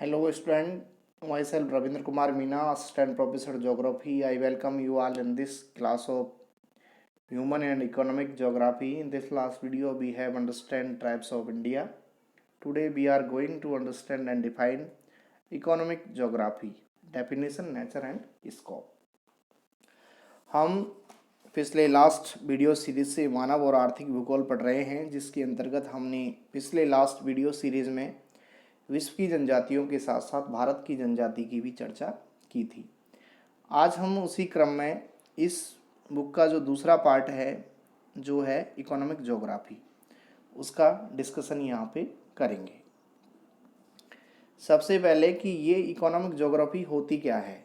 Hello student, myself Ravindra Kumar Meena, Assistant Professor Geography. I welcome you all in this class of Human and Economic Geography. In this last video we have understand tribes of India. Today we are going to understand and define economic geography, definition, nature and scope. हम पिछले last video series से मानव और आर्थिक भूगोल पढ़ रहे हैं, जिसके अंतर्गत हमने पिछले लास्ट वीडियो सीरीज में विश्व की जनजातियों के साथ साथ भारत की जनजाति की भी चर्चा की थी। आज हम उसी क्रम में इस बुक का जो दूसरा पार्ट है, जो है इकोनॉमिक ज्योग्राफी, उसका डिस्कशन यहाँ पे करेंगे। सबसे पहले कि ये इकोनॉमिक ज्योग्राफी होती क्या है,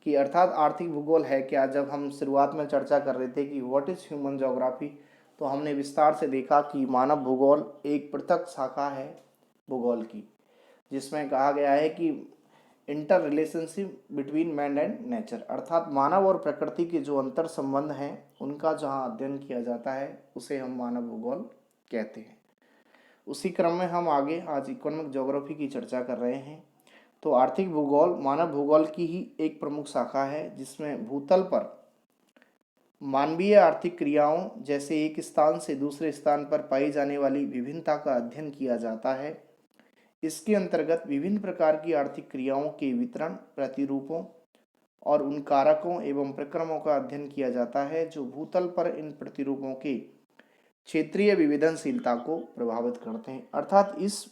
कि अर्थात आर्थिक भूगोल है क्या। जब हम शुरुआत में चर्चा कर रहे थे कि व्हाट इज़ ह्यूमन ज्योग्राफी, तो हमने विस्तार से देखा कि मानव भूगोल एक पृथक शाखा है भूगोल की, जिसमें कहा गया है कि inter relationship between man and nature, अर्थात मानव और प्रकृति के जो अंतर संबंध हैं उनका जहां अध्ययन किया जाता है उसे हम मानव भूगोल कहते हैं। उसी क्रम में हम आगे आज इकोनॉमिक ज्योग्राफी की चर्चा कर रहे हैं। तो आर्थिक भूगोल मानव भूगोल की ही एक प्रमुख शाखा है, जिसमें भूतल पर मानवीय आर्थिक क्रियाओं जैसे एक स्थान से दूसरे स्थान पर पाई जाने वाली विभिन्नता का अध्ययन किया जाता है। इसके अंतर्गत विभिन्न प्रकार की आर्थिक क्रियाओं के वितरण, प्रतिरूपों और उन कारकों एवं प्रक्रमों का अध्ययन किया जाता है जो भूतल पर इन प्रतिरूपों के क्षेत्रीय विविधनशीलता को प्रभावित करते हैं। अर्थात इस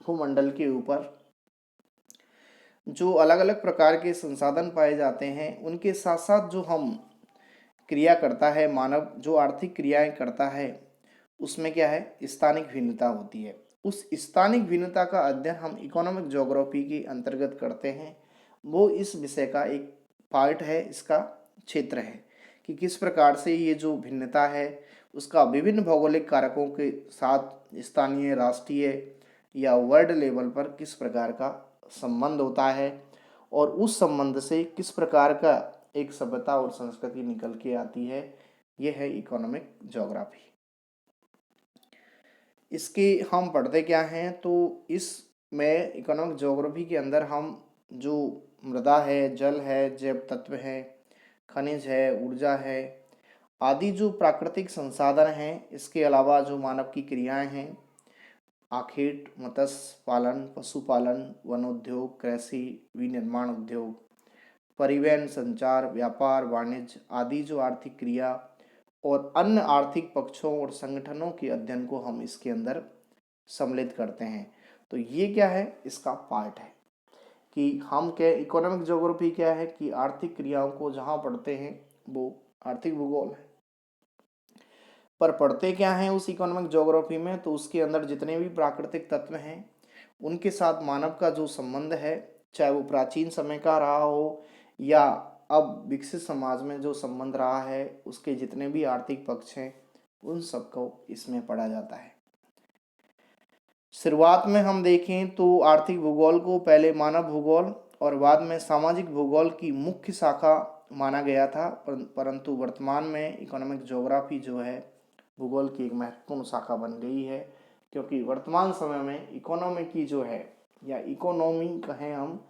भूमंडल के ऊपर जो अलग अलग प्रकार के संसाधन पाए जाते हैं, उनके साथ साथ जो हम क्रिया करता है मानव, जो आर्थिक क्रियाएं करता है, उसमें क्या है, स्थानिक भिन्नता होती है। उस स्थानिक भिन्नता का अध्ययन हम इकोनॉमिक ज्योग्राफी के अंतर्गत करते हैं। वो इस विषय का एक पार्ट है, इसका क्षेत्र है कि किस प्रकार से ये जो भिन्नता है उसका विभिन्न भौगोलिक कारकों के साथ स्थानीय, राष्ट्रीय या वर्ल्ड लेवल पर किस प्रकार का संबंध होता है और उस संबंध से किस प्रकार का एक सभ्यता और संस्कृति निकल के आती है। यह है इकोनॉमिक ज्योग्राफी। इसके हम पढ़ते क्या हैं, तो इसमें इकोनॉमिक ज्योग्राफी के अंदर हम जो मृदा है, जल है, जैव तत्व है, खनिज है, ऊर्जा है आदि जो प्राकृतिक संसाधन हैं, इसके अलावा जो मानव की क्रियाएं हैं, आखेट, मत्स्य पालन, पशुपालन, वनोद्योग, कृषि, विनिर्माण उद्योग, परिवहन, संचार, व्यापार, वाणिज्य आदि जो आर्थिक क्रिया और अन्य आर्थिक पक्षों और संगठनों के अध्ययन को हम इसके अंदर सम्मिलित करते हैं। तो ये क्या है, इसका पार्ट है कि हम क्या, इकोनॉमिक ज्योग्राफी क्या है कि आर्थिक क्रियाओं को जहाँ पढ़ते हैं वो आर्थिक भूगोल है। पर पढ़ते क्या हैं उस इकोनॉमिक ज्योग्राफी में, तो उसके अंदर जितने भी प्राकृतिक तत्व हैं उनके साथ मानव का जो संबंध है, चाहे वो प्राचीन समय का रहा हो या अब विकसित समाज में जो संबंध रहा है, उसके जितने भी आर्थिक पक्ष हैं उन सबको इसमें पढ़ा जाता है। शुरुआत में हम देखें तो आर्थिक भूगोल को पहले मानव भूगोल और बाद में सामाजिक भूगोल की मुख्य शाखा माना गया था, परंतु वर्तमान में इकोनॉमिक ज्योग्राफी जो है भूगोल की एक महत्वपूर्ण शाखा बन गई है, क्योंकि वर्तमान समय में इकोनॉमी की जो है या इकोनॉमी कहें हम,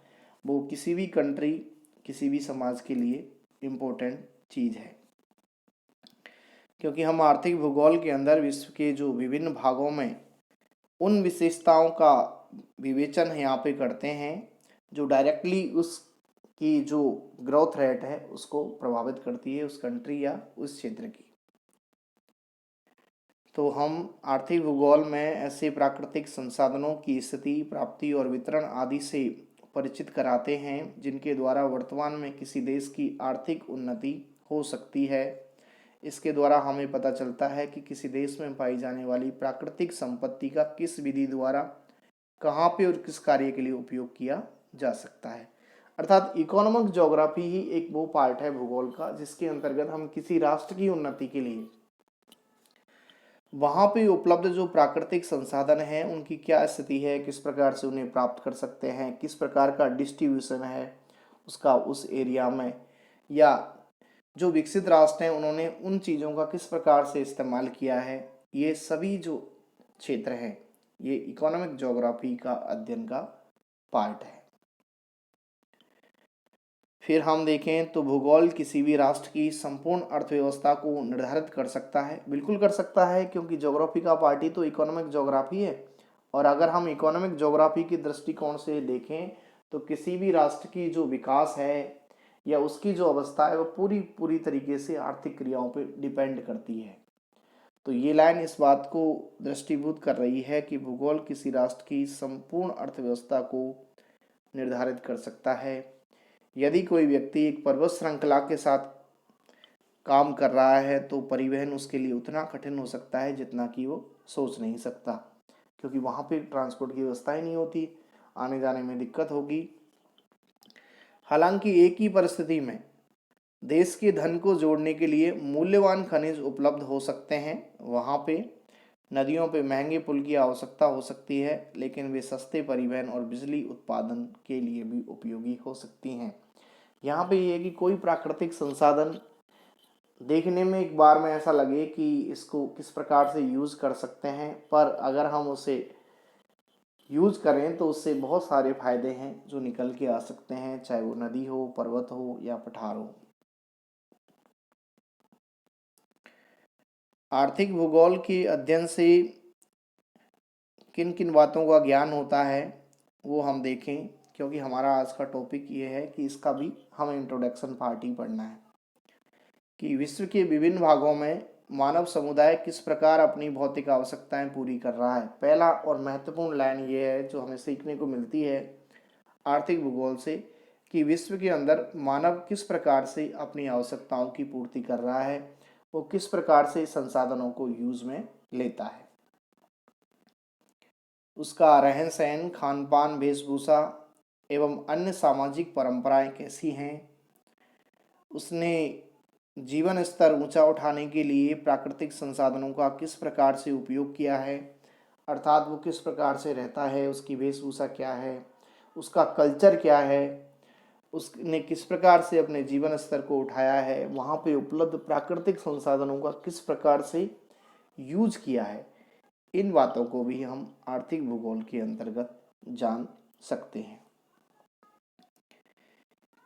वो किसी भी कंट्री, किसी भी समाज के लिए इम्पोर्टेंट चीज़ है। क्योंकि हम आर्थिक भूगोल के अंदर विश्व के जो विभिन्न भागों में उन विशेषताओं का विवेचन यहाँ पे करते हैं जो डायरेक्टली उसकी जो ग्रोथ रेट है उसको प्रभावित करती है, उस कंट्री या उस क्षेत्र की। तो हम आर्थिक भूगोल में ऐसे प्राकृतिक संसाधनों की स्थिति, प्राप्ति और वितरण आदि से परिचित कराते हैं जिनके द्वारा वर्तमान में किसी देश की आर्थिक उन्नति हो सकती है। इसके द्वारा हमें पता चलता है कि किसी देश में पाई जाने वाली प्राकृतिक संपत्ति का किस विधि द्वारा कहाँ पे और किस कार्य के लिए उपयोग किया जा सकता है। अर्थात इकोनॉमिक ज्योग्राफी ही एक वो पार्ट है भूगोल का जिसके अंतर्गत हम किसी राष्ट्र की उन्नति के लिए वहाँ पे उपलब्ध जो प्राकृतिक संसाधन हैं उनकी क्या स्थिति है, किस प्रकार से उन्हें प्राप्त कर सकते हैं, किस प्रकार का डिस्ट्रीब्यूशन है उसका उस एरिया में, या जो विकसित राष्ट्र हैं उन्होंने उन चीज़ों का किस प्रकार से इस्तेमाल किया है। ये सभी जो क्षेत्र हैं ये इकोनॉमिक ज्योग्राफी का अध्ययन का पार्ट है। फिर हम देखें तो भूगोल किसी भी राष्ट्र की संपूर्ण अर्थव्यवस्था को निर्धारित कर सकता है। बिल्कुल कर सकता है, क्योंकि ज्योग्राफी का पार्ट ही तो इकोनॉमिक ज्योग्राफी है। और अगर हम इकोनॉमिक ज्योग्राफी के दृष्टिकोण से देखें तो किसी भी राष्ट्र की जो विकास है या उसकी जो अवस्था है वो पूरी पूरी तरीके से आर्थिक क्रियाओं पर डिपेंड करती है। तो ये लाइन इस बात को दृष्टिभूत कर रही है कि भूगोल किसी राष्ट्र की संपूर्ण अर्थव्यवस्था को निर्धारित कर सकता है। यदि कोई व्यक्ति एक पर्वत श्रृंखला के साथ काम कर रहा है तो परिवहन उसके लिए उतना कठिन हो सकता है जितना कि वो सोच नहीं सकता, क्योंकि वहाँ पे ट्रांसपोर्ट की व्यवस्था ही नहीं होती, आने जाने में दिक्कत होगी। हालांकि एक ही परिस्थिति में देश के धन को जोड़ने के लिए मूल्यवान खनिज उपलब्ध हो सकते हैं। वहाँ पे नदियों पे महंगे पुल की आवश्यकता हो सकती है, लेकिन वे सस्ते परिवहन और बिजली उत्पादन के लिए भी उपयोगी हो सकती हैं। यहाँ पे ये है कि कोई प्राकृतिक संसाधन देखने में एक बार में ऐसा लगे कि इसको किस प्रकार से यूज़ कर सकते हैं, पर अगर हम उसे यूज़ करें तो उससे बहुत सारे फायदे हैं जो निकल के आ सकते हैं, चाहे वो नदी हो, पर्वत हो या पठार हो। आर्थिक भूगोल के अध्ययन से किन किन बातों का ज्ञान होता है वो हम देखें, क्योंकि हमारा आज का टॉपिक ये है कि इसका भी हमें इंट्रोडक्शन पार्ट ही पढ़ना है कि विश्व के विभिन्न भागों में मानव समुदाय किस प्रकार अपनी भौतिक आवश्यकताएं पूरी कर रहा है। पहला और महत्वपूर्ण लाइन ये है जो हमें सीखने को मिलती है आर्थिक भूगोल से, कि विश्व के अंदर मानव किस प्रकार से अपनी आवश्यकताओं की पूर्ति कर रहा है, वो किस प्रकार से संसाधनों को यूज में लेता है, उसका रहन सहन, खान पान, वेशभूषा एवं अन्य सामाजिक परंपराएं कैसी हैं, उसने जीवन स्तर ऊंचा उठाने के लिए प्राकृतिक संसाधनों का किस प्रकार से उपयोग किया है, अर्थात वो किस प्रकार से रहता है, उसकी वेशभूषा क्या है, उसका कल्चर क्या है, उसने किस प्रकार से अपने जीवन स्तर को उठाया है, वहाँ पे उपलब्ध प्राकृतिक संसाधनों का किस प्रकार से यूज किया है। इन बातों को भी हम आर्थिक भूगोल के अंतर्गत जान सकते हैं।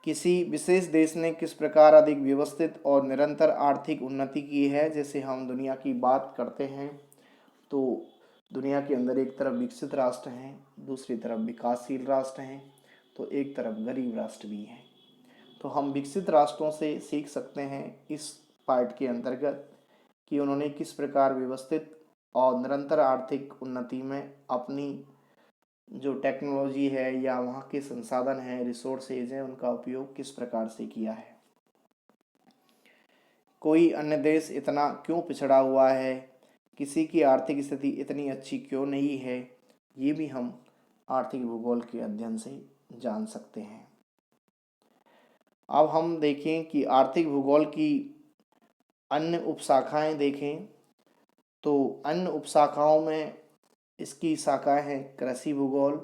किसी विशेष देश ने किस प्रकार अधिक व्यवस्थित और निरंतर आर्थिक उन्नति की है। जैसे हम दुनिया की बात करते हैं तो दुनिया के अंदर एक तरफ विकसित राष्ट्र हैं, दूसरी तरफ विकासशील राष्ट्र हैं, तो एक तरफ गरीब राष्ट्र भी हैं। तो हम विकसित राष्ट्रों से सीख सकते हैं इस पार्ट के अंतर्गत कि उन्होंने किस प्रकार व्यवस्थित और निरंतर आर्थिक उन्नति में अपनी जो टेक्नोलॉजी है या वहाँ के संसाधन हैं, रिसोर्सेज हैं, उनका उपयोग किस प्रकार से किया है। कोई अन्य देश इतना क्यों पिछड़ा हुआ है, किसी की आर्थिक स्थिति इतनी अच्छी क्यों नहीं है, ये भी हम आर्थिक भूगोल के अध्ययन से जान सकते हैं। अब हम देखें कि आर्थिक भूगोल की अन्य उपशाखाएं देखें तो अन्य उपशाखाओं में इसकी शाखाएं हैं कृषि भूगोल,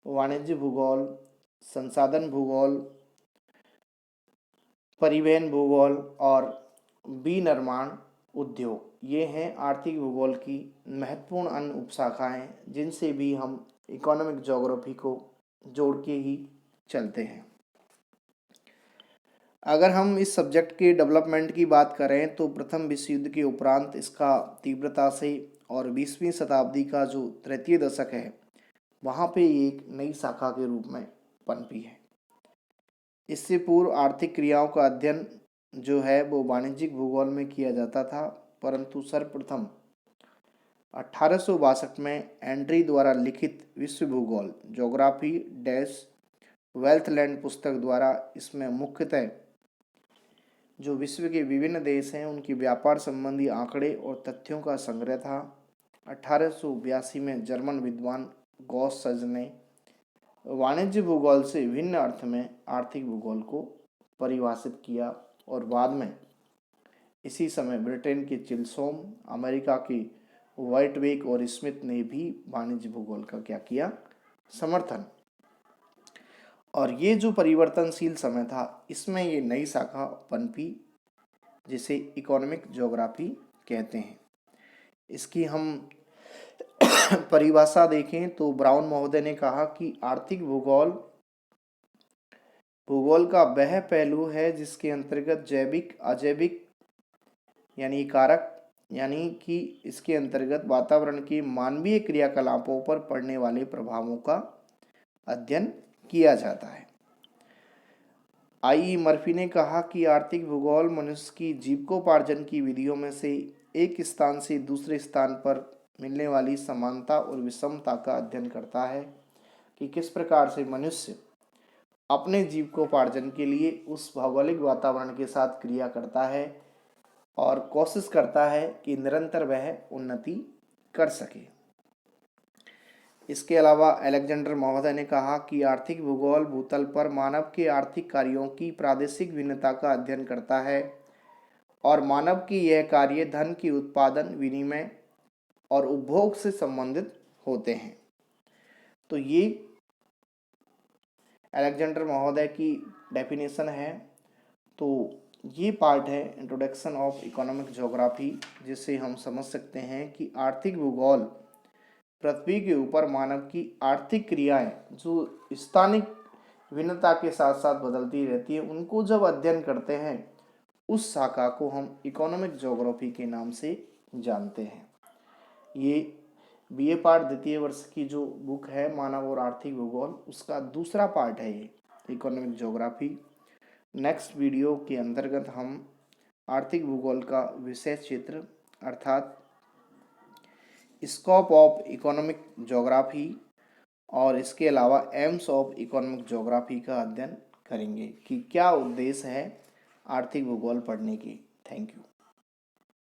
वाणिज्य भूगोल, संसाधन भूगोल, परिवहन भूगोल और विनिर्माण उद्योग। ये हैं आर्थिक भूगोल की महत्वपूर्ण अन्य उपशाखाएं जिनसे भी हम इकोनॉमिक ज्योग्राफी को जोड़ के ही चलते हैं। अगर हम इस सब्जेक्ट के डेवलपमेंट की बात करें तो प्रथम विश्व युद्ध के उपरांत इसका तीव्रता से और 20वीं शताब्दी का जो तृतीय दशक है वहाँ पे एक नई शाखा के रूप में पनपी है। इससे पूर्व आर्थिक क्रियाओं का अध्ययन जो है वो वाणिज्यिक भूगोल में किया जाता था, परंतु सर्वप्रथम 1862 में एंड्री द्वारा लिखित विश्व भूगोल ज्योग्राफी डैश वेल्थलैंड पुस्तक द्वारा इसमें मुख्यतः जो विश्व के विभिन्न देश हैं उनकी व्यापार संबंधी आंकड़े और तथ्यों का संग्रह था। 1882 में जर्मन विद्वान गॉस ने वाणिज्य भूगोल से भिन्न अर्थ में आर्थिक भूगोल को परिभाषित किया और बाद में इसी समय ब्रिटेन के चिल्सोम, अमेरिका की व्हाइटवेक और स्मिथ ने भी वाणिज्य भूगोल का क्या किया, समर्थन। और ये जो परिवर्तनशील समय था इसमें ये नई शाखा पनपी जिसे इकोनॉमिक ज्योग्राफी कहते हैं। इसकी हम परिभाषा देखें तो ब्राउन महोदय ने कहा कि आर्थिक भूगोल भूगोल का वह पहलू है जिसके अंतर्गत जैविक अजैविक यानी कारक यानी कि इसके अंतर्गत वातावरण के मानवीय क्रियाकलापों पर पड़ने वाले प्रभावों का अध्ययन किया जाता है। आई मर्फी ने कहा कि आर्थिक भूगोल मनुष्य की जीविकोपार्जन की विधियों में से एक स्थान से दूसरे स्थान पर मिलने वाली समानता और विषमता का अध्ययन करता है कि किस प्रकार से मनुष्य अपने जीविकोपार्जन के लिए उस भौगोलिक वातावरण के साथ क्रिया करता है और कोशिश करता है कि निरंतर वह उन्नति कर सके। इसके अलावा अलेक्जेंडर महोदय ने कहा कि आर्थिक भूगोल भूतल पर मानव के आर्थिक कार्यों की प्रादेशिक भिन्नता का अध्ययन करता है और मानव की यह कार्य धन की उत्पादन, विनिमय और उपभोग से संबंधित होते हैं। तो ये अलेक्जेंडर महोदय की डेफिनेशन है। तो ये पार्ट है इंट्रोडक्शन ऑफ इकोनॉमिक ज्योग्राफी, जिससे हम समझ सकते हैं कि आर्थिक भूगोल पृथ्वी के ऊपर मानव की आर्थिक क्रियाएं जो स्थानिक भिन्नता के साथ साथ बदलती रहती है, उनको जब अध्ययन करते हैं उस शाखा को हम इकोनॉमिक ज्योग्राफी के नाम से जानते हैं। ये बीए पार्ट द्वितीय वर्ष की जो बुक है मानव और आर्थिक भूगोल, उसका दूसरा पार्ट है ये इकोनॉमिक ज्योग्राफी। नेक्स्ट वीडियो के अंतर्गत हम आर्थिक भूगोल का विषय क्षेत्र अर्थात स्कोप ऑफ इकोनॉमिक ज्योग्राफी और इसके अलावा एम्स ऑफ इकोनॉमिक ज्योग्राफी का अध्ययन करेंगे कि क्या उद्देश्य है आर्थिक भूगोल पढ़ने की। Thank you.